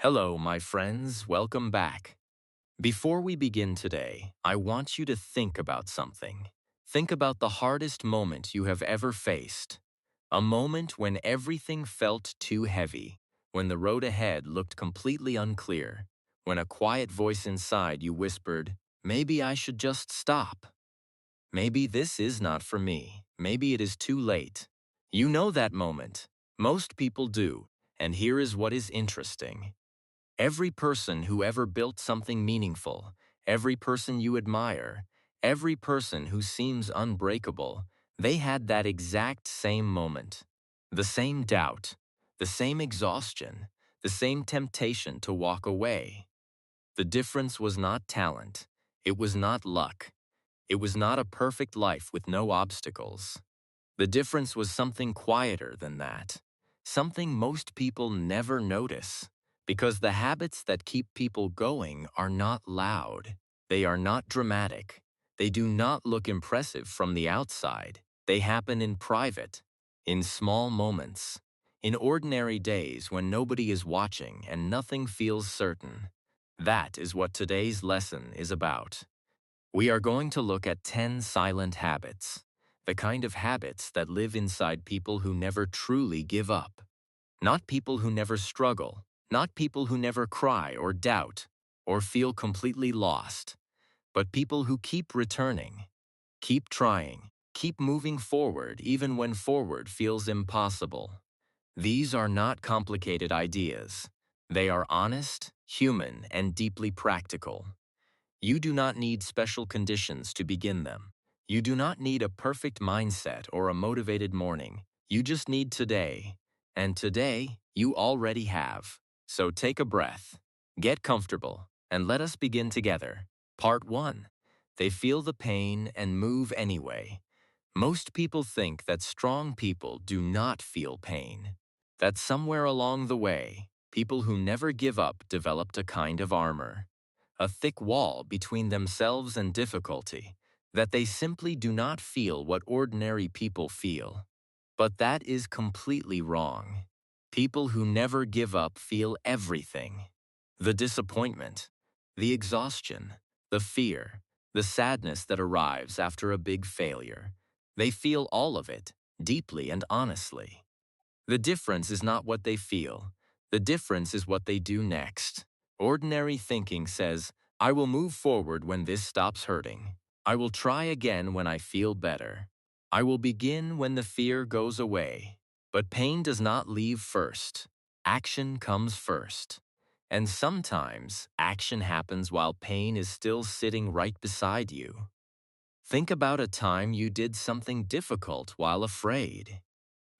Hello, my friends. Welcome back. Before we begin today, I want you to think about something. Think about the hardest moment you have ever faced. A moment when everything felt too heavy, when the road ahead looked completely unclear, when a quiet voice inside you whispered, maybe I should just stop. Maybe this is not for me. Maybe it is too late. You know that moment. Most people do. And here is what is interesting. Every person who ever built something meaningful, every person you admire, every person who seems unbreakable, they had that exact same moment. The same doubt, the same exhaustion, the same temptation to walk away. The difference was not talent. It was not luck. It was not a perfect life with no obstacles. The difference was something quieter than that, something most people never notice, because the habits that keep people going are not loud. They are not dramatic. They do not look impressive from the outside. They happen in private, in small moments, in ordinary days when nobody is watching and nothing feels certain. That is what today's lesson is about. We are going to look at 10 silent habits, the kind of habits that live inside people who never truly give up. Not people who never struggle, not people who never cry or doubt or feel completely lost, but people who keep returning, keep trying, keep moving forward even when forward feels impossible. These are not complicated ideas. They are honest, human, and deeply practical. You do not need special conditions to begin them. You do not need a perfect mindset or a motivated morning. You just need today. And today, you already have. So take a breath, get comfortable, and let us begin together. Part 1. They feel the pain and move anyway. Most people think that strong people do not feel pain. That somewhere along the way, people who never give up developed a kind of armor, a thick wall between themselves and difficulty, that they simply do not feel what ordinary people feel. But that is completely wrong. People who never give up feel everything. The disappointment, the exhaustion, the fear, the sadness that arrives after a big failure. They feel all of it, deeply and honestly. The difference is not what they feel. The difference is what they do next. Ordinary thinking says, I will move forward when this stops hurting. I will try again when I feel better. I will begin when the fear goes away. But pain does not leave first. Action comes first. And sometimes, action happens while pain is still sitting right beside you. Think about a time you did something difficult while afraid.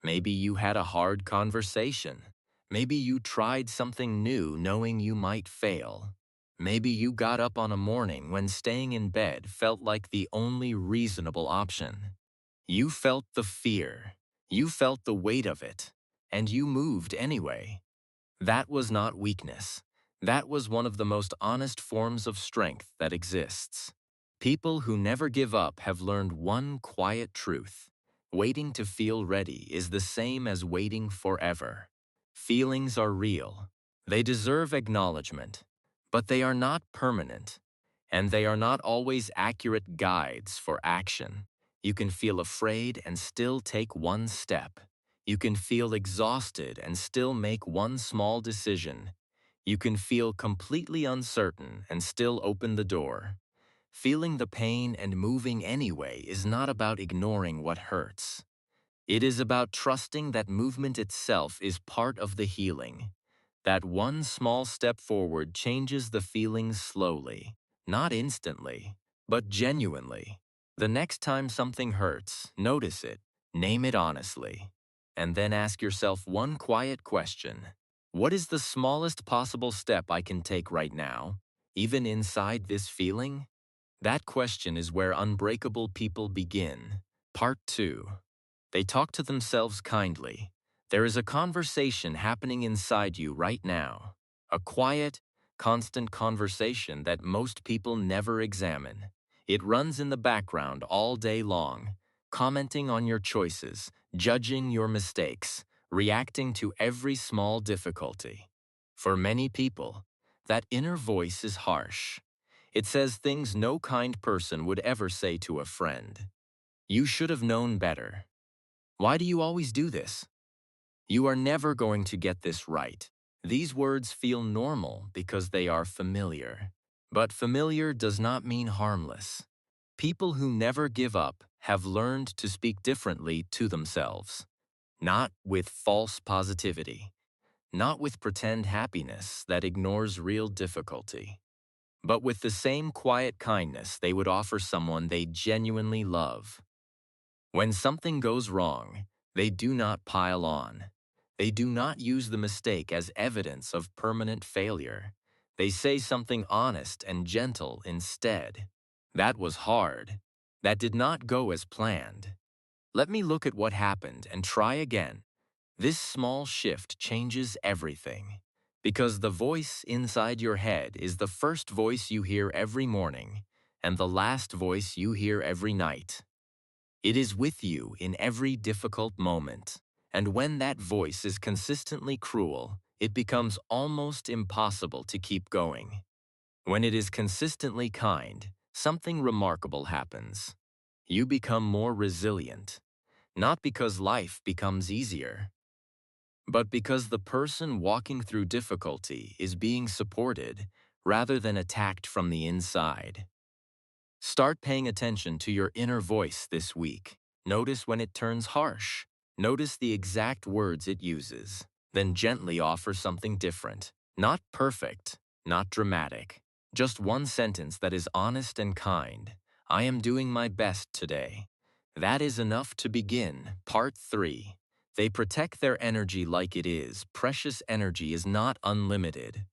Maybe you had a hard conversation. Maybe you tried something new knowing you might fail. Maybe you got up on a morning when staying in bed felt like the only reasonable option. You felt the fear. You felt the weight of it. And you moved anyway. That was not weakness. That was one of the most honest forms of strength that exists. People who never give up have learned one quiet truth. Waiting to feel ready is the same as waiting forever. Feelings are real. They deserve acknowledgement. But they are not permanent. And they are not always accurate guides for action. You can feel afraid and still take one step. You can feel exhausted and still make one small decision. You can feel completely uncertain and still open the door. Feeling the pain and moving anyway is not about ignoring what hurts. It is about trusting that movement itself is part of the healing. That one small step forward changes the feelings slowly, not instantly, but genuinely. The next time something hurts, notice it, name it honestly, and then ask yourself one quiet question. What is the smallest possible step I can take right now, even inside this feeling? That question is where unbreakable people begin. Part 2. They talk to themselves kindly. There is a conversation happening inside you right now. A quiet, constant conversation that most people never examine. It runs in the background all day long, commenting on your choices, judging your mistakes, reacting to every small difficulty. For many people, that inner voice is harsh. It says things no kind person would ever say to a friend. You should have known better. Why do you always do this? You are never going to get this right. These words feel normal because they are familiar. But familiar does not mean harmless. People who never give up have learned to speak differently to themselves. Not with false positivity, not with pretend happiness that ignores real difficulty, but with the same quiet kindness they would offer someone they genuinely love. When something goes wrong, they do not pile on. They do not use the mistake as evidence of permanent failure. They say something honest and gentle instead. That was hard. That did not go as planned. Let me look at what happened and try again. This small shift changes everything. Because the voice inside your head is the first voice you hear every morning and the last voice you hear every night. It is with you in every difficult moment, and when that voice is consistently cruel, it becomes almost impossible to keep going. When it is consistently kind, something remarkable happens. You become more resilient, not because life becomes easier, but because the person walking through difficulty is being supported rather than attacked from the inside. Start paying attention to your inner voice this week. Notice when it turns harsh. Notice the exact words it uses. Then gently offer something different. Not perfect, not dramatic. Just one sentence that is honest and kind. I am doing my best today. That is enough to begin. Part 3. They protect their energy like it is. Precious energy is not unlimited.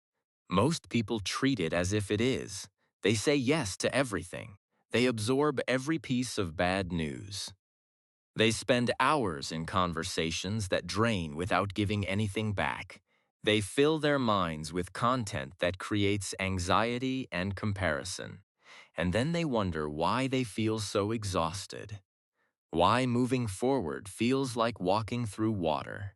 Most people treat it as if it is. They say yes to everything. They absorb every piece of bad news. They spend hours in conversations that drain without giving anything back. They fill their minds with content that creates anxiety and comparison. And then they wonder why they feel so exhausted. Why moving forward feels like walking through water.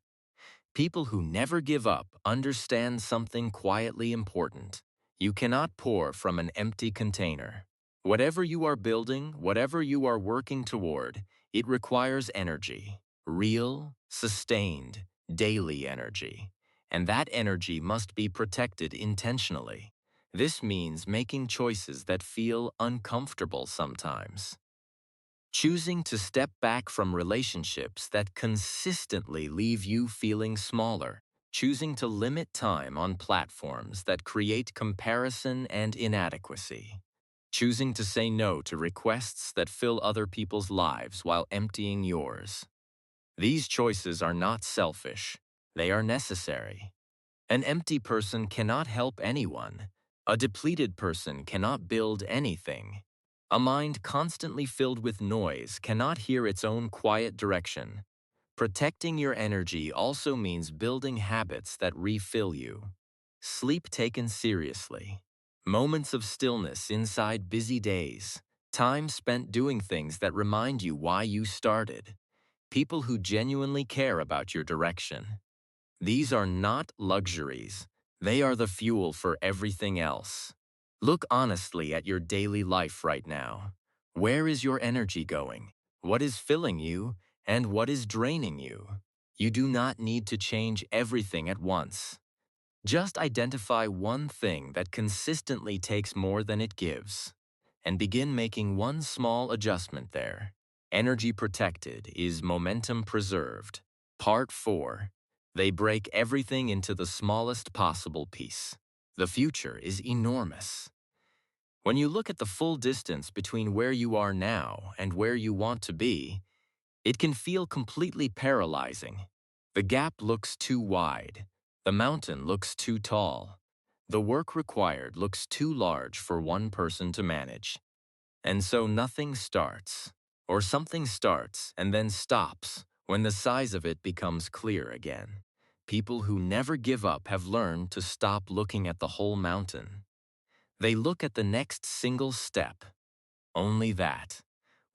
People who never give up understand something quietly important. You cannot pour from an empty container. Whatever you are building, whatever you are working toward, it requires energy. Real, sustained, daily energy. And that energy must be protected intentionally. This means making choices that feel uncomfortable sometimes. Choosing to step back from relationships that consistently leave you feeling smaller. Choosing to limit time on platforms that create comparison and inadequacy. Choosing to say no to requests that fill other people's lives while emptying yours. These choices are not selfish. They are necessary. An empty person cannot help anyone. A depleted person cannot build anything. A mind constantly filled with noise cannot hear its own quiet direction. Protecting your energy also means building habits that refill you. Sleep taken seriously. Moments of stillness inside busy days. Time spent doing things that remind you why you started. People who genuinely care about your direction. These are not luxuries. They are the fuel for everything else. Look honestly at your daily life right now. Where is your energy going? What is filling you and what is draining you? You do not need to change everything at once. Just identify one thing that consistently takes more than it gives and begin making one small adjustment there. Energy protected is momentum preserved. Part 4. They break everything into the smallest possible piece. The future is enormous. When you look at the full distance between where you are now and where you want to be, it can feel completely paralyzing. The gap looks too wide. The mountain looks too tall. The work required looks too large for one person to manage. And so nothing starts, or something starts and then stops when the size of it becomes clear again. People who never give up have learned to stop looking at the whole mountain. They look at the next single step. Only that.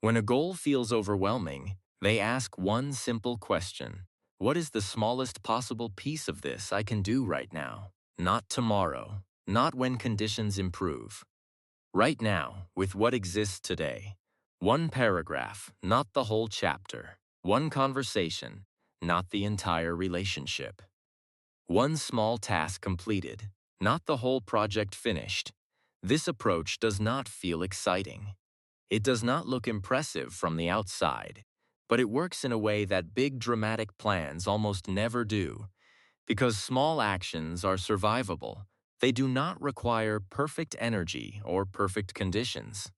When a goal feels overwhelming, they ask one simple question. What is the smallest possible piece of this I can do right now? not tomorrow, not when conditions improve. Right now, with what exists today. One paragraph, not the whole chapter. One conversation, not the entire relationship. One small task completed, not the whole project finished. This approach does not feel exciting. It does not look impressive from the outside, but it works in a way that big dramatic plans almost never do. Because small actions are survivable, they do not require perfect energy or perfect conditions.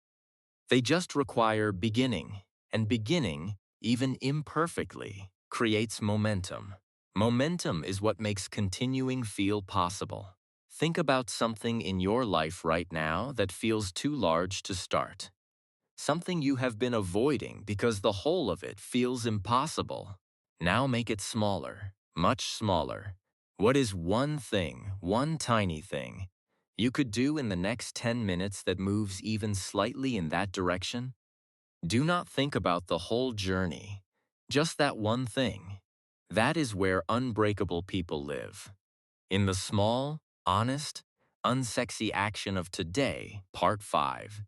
They just require beginning, and beginning, even imperfectly, creates momentum. Momentum is what makes continuing feel possible. Think about something in your life right now that feels too large to start. Something you have been avoiding because the whole of it feels impossible. Now make it smaller, much smaller. What is one thing, one tiny thing, you could do in the next 10 minutes that moves even slightly in that direction? Do not think about the whole journey, just that one thing. That is where unbreakable people live. In the small, honest, unsexy action of today, Part 5.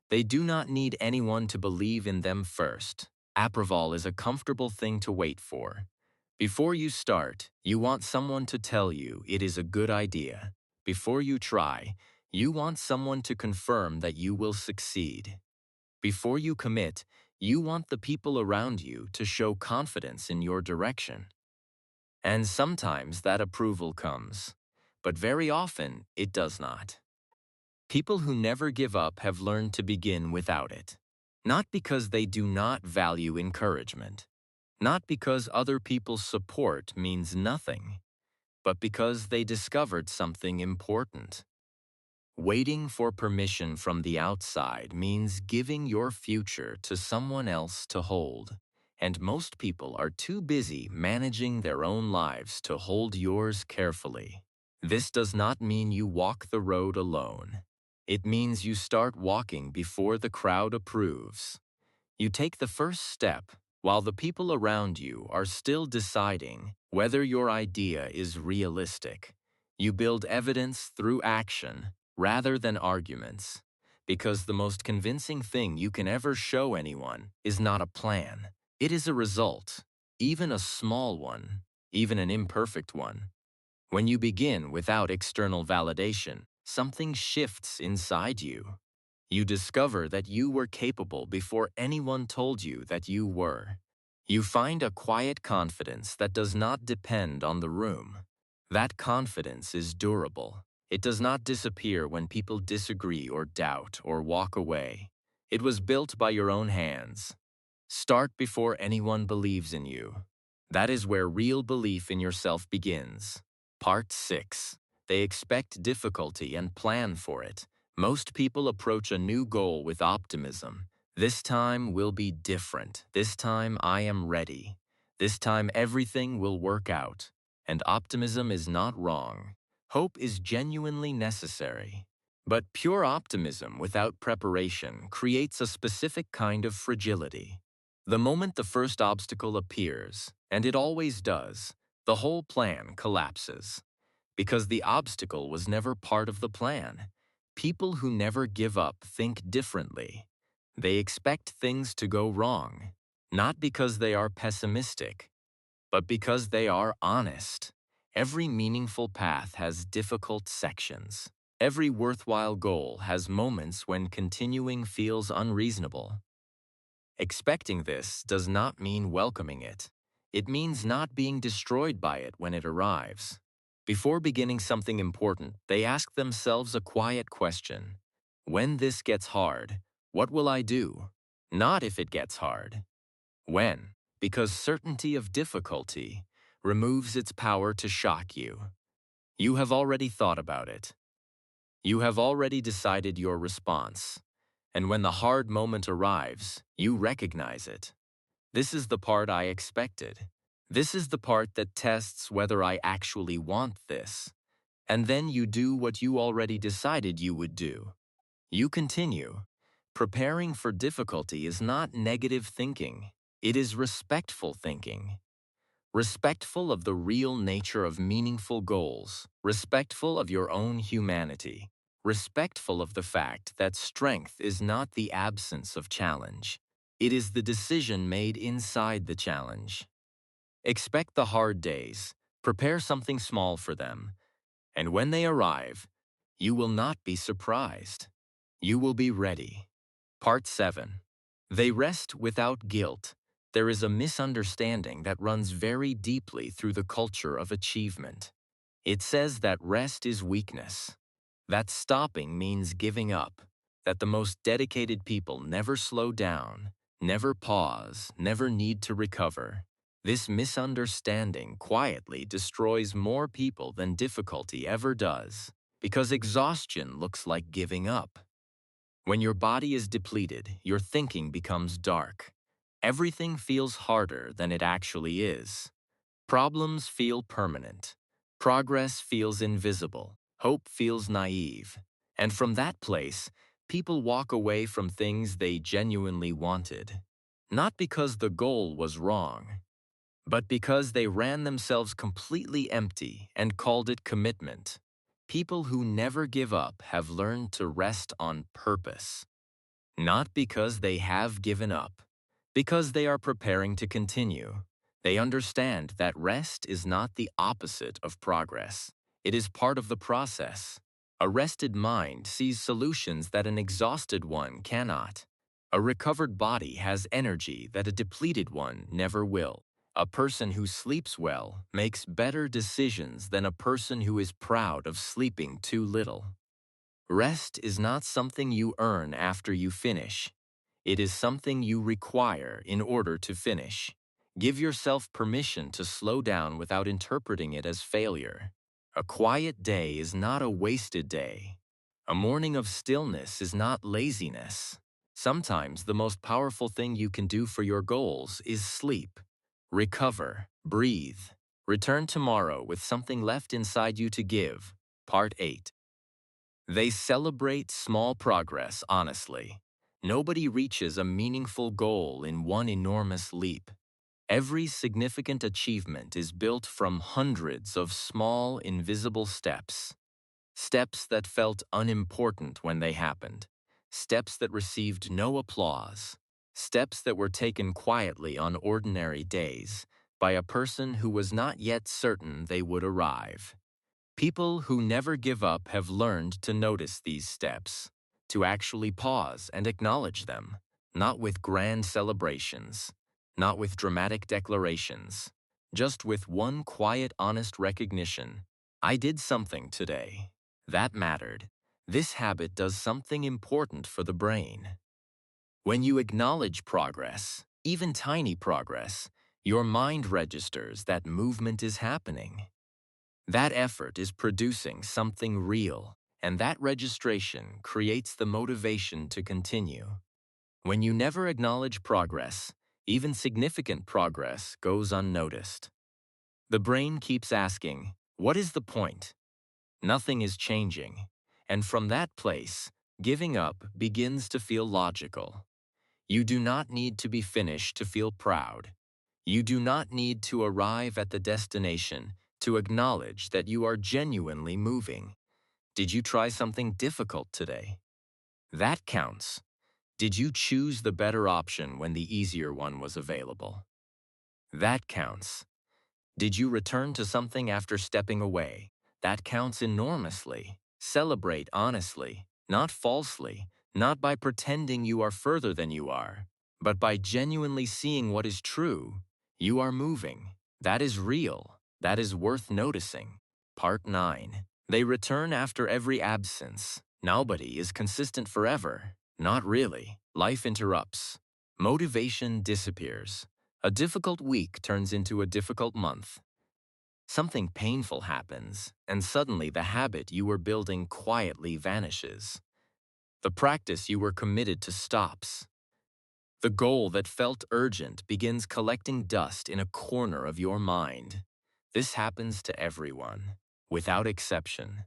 They do not need anyone to believe in them first. Approval is a comfortable thing to wait for. Before you start, you want someone to tell you it is a good idea. Before you try, you want someone to confirm that you will succeed. Before you commit, you want the people around you to show confidence in your direction. And sometimes that approval comes, but very often it does not. People who never give up have learned to begin without it. Not because they do not value encouragement, not because other people's support means nothing, but because they discovered something important. Waiting for permission from the outside means giving your future to someone else to hold, and most people are too busy managing their own lives to hold yours carefully. This does not mean you walk the road alone. It means you start walking before the crowd approves. You take the first step while the people around you are still deciding whether your idea is realistic. You build evidence through action rather than arguments, because the most convincing thing you can ever show anyone is not a plan. It is a result, even a small one, even an imperfect one. When you begin without external validation, something shifts inside you. You discover that you were capable before anyone told you that you were. You find a quiet confidence that does not depend on the room. That confidence is durable. It does not disappear when people disagree or doubt or walk away. It was built by your own hands. Start before anyone believes in you. That is where real belief in yourself begins. Part 6. They expect difficulty and plan for it. Most people approach a new goal with optimism. This time will be different. This time I am ready. This time everything will work out. And optimism is not wrong. Hope is genuinely necessary. But pure optimism without preparation creates a specific kind of fragility. The moment the first obstacle appears, and it always does, the whole plan collapses. Because the obstacle was never part of the plan. People who never give up think differently. They expect things to go wrong, not because they are pessimistic, but because they are honest. Every meaningful path has difficult sections. Every worthwhile goal has moments when continuing feels unreasonable. Expecting this does not mean welcoming it. It means not being destroyed by it when it arrives. Before beginning something important, they ask themselves a quiet question. When this gets hard, what will I do? Not if it gets hard. When? Because certainty of difficulty removes its power to shock you. You have already thought about it. You have already decided your response. And when the hard moment arrives, you recognize it. This is the part I expected. This is the part that tests whether I actually want this. And then you do what you already decided you would do. You continue. Preparing for difficulty is not negative thinking. It is respectful thinking. respectful of the real nature of meaningful goals, respectful of your own humanity, respectful of the fact that strength is not the absence of challenge. It is the decision made inside the challenge. Expect the hard days, prepare something small for them, and when they arrive, you will not be surprised. You will be ready. Part 7. They rest without guilt. There is a misunderstanding that runs very deeply through the culture of achievement. It says that rest is weakness, that stopping means giving up, that the most dedicated people never slow down, never pause, never need to recover. This misunderstanding quietly destroys more people than difficulty ever does, because exhaustion looks like giving up. When your body is depleted, your thinking becomes dark. Everything feels harder than it actually is. Problems feel permanent. Progress feels invisible. Hope feels naive. And from that place, people walk away from things they genuinely wanted. Not because the goal was wrong, but because they ran themselves completely empty and called it commitment. People who never give up have learned to rest on purpose. Not because they have given up, because they are preparing to continue. They understand that rest is not the opposite of progress. It is part of the process. A rested mind sees solutions that an exhausted one cannot. A recovered body has energy that a depleted one never will. A person who sleeps well makes better decisions than a person who is proud of sleeping too little. Rest is not something you earn after you finish. It is something you require in order to finish. Give yourself permission to slow down without interpreting it as failure. A quiet day is not a wasted day. A morning of stillness is not laziness. Sometimes the most powerful thing you can do for your goals is sleep. Recover, breathe. Return tomorrow with something left inside you to give. Part 8. They celebrate small progress honestly. Nobody reaches a meaningful goal in one enormous leap. Every significant achievement is built from hundreds of small, invisible steps. Steps that felt unimportant when they happened. Steps that received no applause. Steps that were taken quietly on ordinary days by a person who was not yet certain they would arrive. People who never give up have learned to notice these steps, to actually pause and acknowledge them, not with grand celebrations, not with dramatic declarations, just with one quiet, honest recognition. I did something today. That mattered. This habit does something important for the brain. When you acknowledge progress, even tiny progress, your mind registers that movement is happening. That effort is producing something real, and that registration creates the motivation to continue. When you never acknowledge progress, even significant progress goes unnoticed. The brain keeps asking, "What is the point?" Nothing is changing. And from that place, giving up begins to feel logical. You do not need to be finished to feel proud. You do not need to arrive at the destination to acknowledge that you are genuinely moving. Did you try something difficult today? That counts. Did you choose the better option when the easier one was available? That counts. Did you return to something after stepping away? That counts enormously. Celebrate honestly, not falsely, not by pretending you are further than you are, but by genuinely seeing what is true. You are moving. That is real. That is worth noticing. Part 9. They return after every absence. Nobody is consistent forever. Not really. Life interrupts. Motivation disappears. A difficult week turns into a difficult month. Something painful happens, and suddenly the habit you were building quietly vanishes. The practice you were committed to stops. The goal that felt urgent begins collecting dust in a corner of your mind. This happens to everyone, without exception.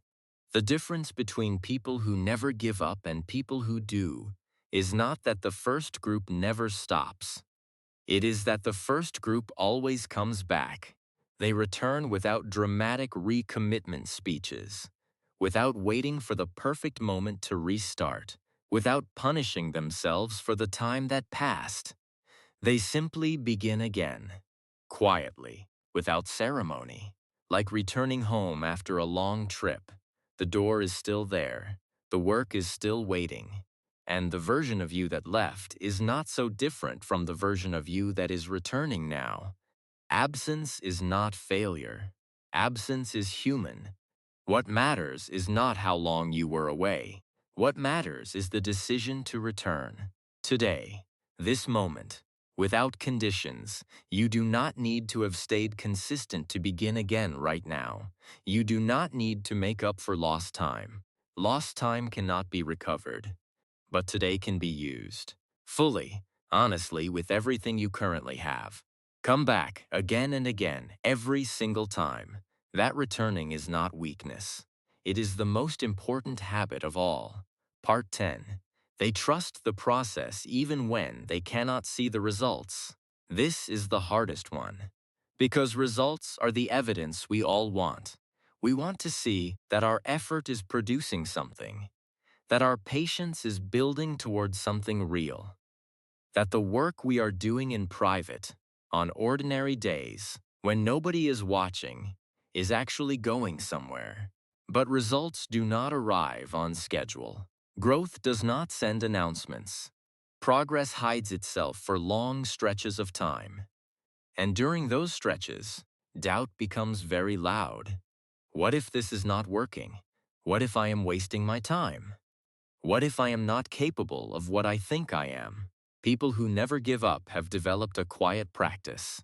The difference between people who never give up and people who do is not that the first group never stops. It is that the first group always comes back. They return without dramatic recommitment speeches, without waiting for the perfect moment to restart, without punishing themselves for the time that passed. They simply begin again, quietly, without ceremony, like returning home after a long trip. The door is still there, the work is still waiting, and the version of you that left is not so different from the version of you that is returning now. Absence is not failure. Absence is human. What matters is not how long you were away. What matters is the decision to return. Today, this moment, without conditions, you do not need to have stayed consistent to begin again right now. You do not need to make up for lost time. Lost time cannot be recovered, but today can be used. Fully, honestly, with everything you currently have. Come back again and again, every single time. That returning is not weakness. It is the most important habit of all. Part 10. They trust the process even when they cannot see the results. This is the hardest one. Because results are the evidence we all want. We want to see that our effort is producing something, that our patience is building towards something real, that the work we are doing in private, on ordinary days, when nobody is watching, is actually going somewhere. But results do not arrive on schedule. Growth does not send announcements. Progress hides itself for long stretches of time. And during those stretches, doubt becomes very loud. What if this is not working? What if I am wasting my time? What if I am not capable of what I think I am? People who never give up have developed a quiet practice.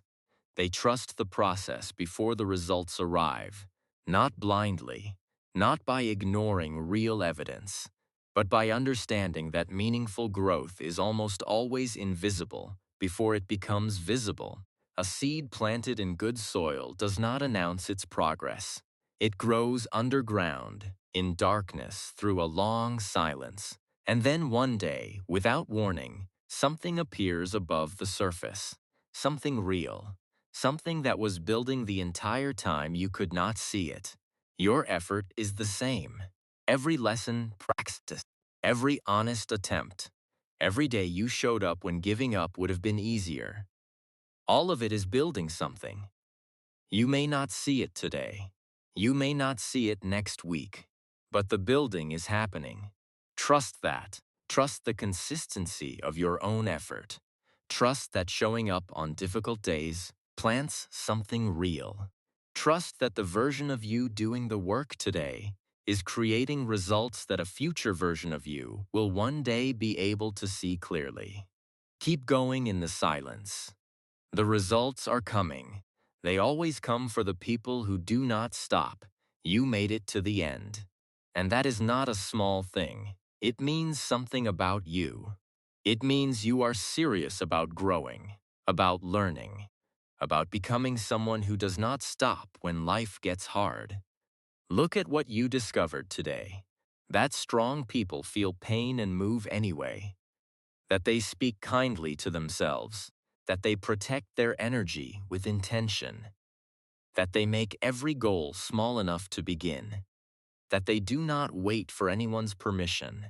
They trust the process before the results arrive, not blindly, not by ignoring real evidence, but by understanding that meaningful growth is almost always invisible before it becomes visible. A seed planted in good soil does not announce its progress. It grows underground, in darkness, through a long silence. And then one day, without warning, something appears above the surface. Something real. Something that was building the entire time you could not see it. Your effort is the same. Every lesson practiced, every honest attempt, every day you showed up when giving up would have been easier. All of it is building something. You may not see it today. You may not see it next week. But the building is happening. Trust that. Trust the consistency of your own effort. Trust that showing up on difficult days plants something real. Trust that the version of you doing the work today is creating results that a future version of you will one day be able to see clearly. Keep going in the silence. The results are coming. They always come for the people who do not stop. You made it to the end. And that is not a small thing. It means something about you. It means you are serious about growing, about learning, about becoming someone who does not stop when life gets hard. Look at what you discovered today. That strong people feel pain and move anyway, that they speak kindly to themselves, that they protect their energy with intention, that they make every goal small enough to begin, that they do not wait for anyone's permission,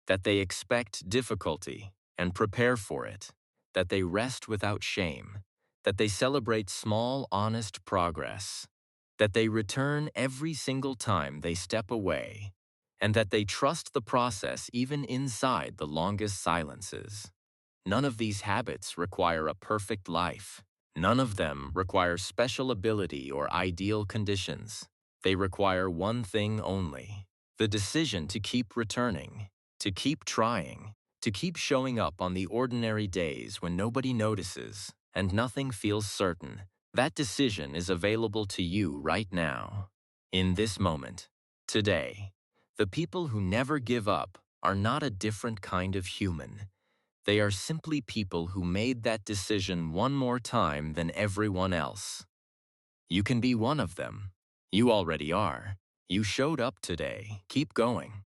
that they expect difficulty and prepare for it, that they rest without shame, that they celebrate small, honest progress, that they return every single time they step away, and that they trust the process even inside the longest silences. None of these habits require a perfect life. None of them require special ability or ideal conditions. They require one thing only: the decision to keep returning, to keep trying, to keep showing up on the ordinary days when nobody notices and nothing feels certain. That decision is available to you right now, in this moment, today. The people who never give up are not a different kind of human. They are simply people who made that decision one more time than everyone else. You can be one of them. You already are. You showed up today. Keep going.